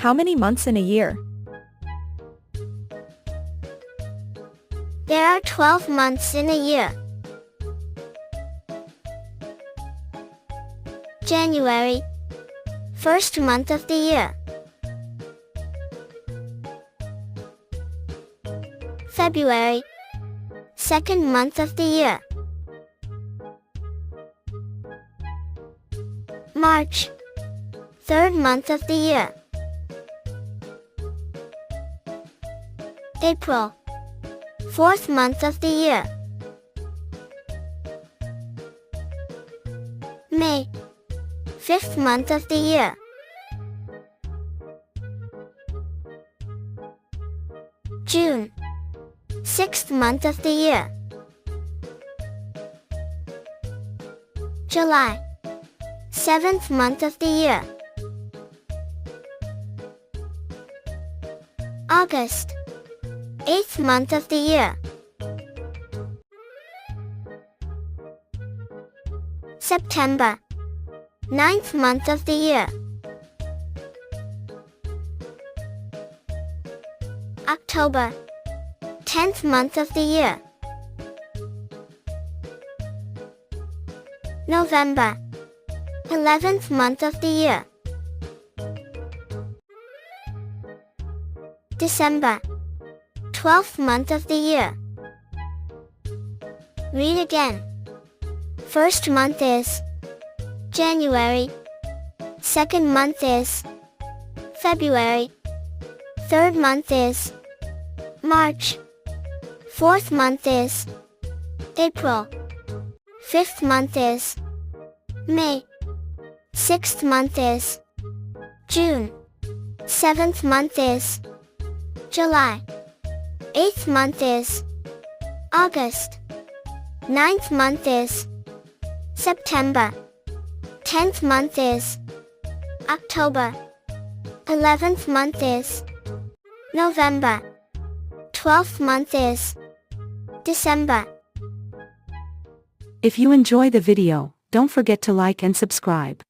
How many months in a year? There are 12 months in a year. January, first month of the year. February, second month of the year. March, third month of the year. April, fourth month of the year. May, fifth month of the year. June, sixth month of the year. July, seventh month of the year. August, eighth month of the year. September, ninth month of the year. October, 10th month of the year. November, 11th month of the year. December, 12th month of the year. Read again. First month is January. Second month is February. Third month is March. Fourth month is April. Fifth month is May. Sixth month is June. Seventh month is July. Eighth month is August. Ninth month is September. 10th month is October. 11th month is November. 12th month is December. If you enjoy the video, don't forget to like and subscribe.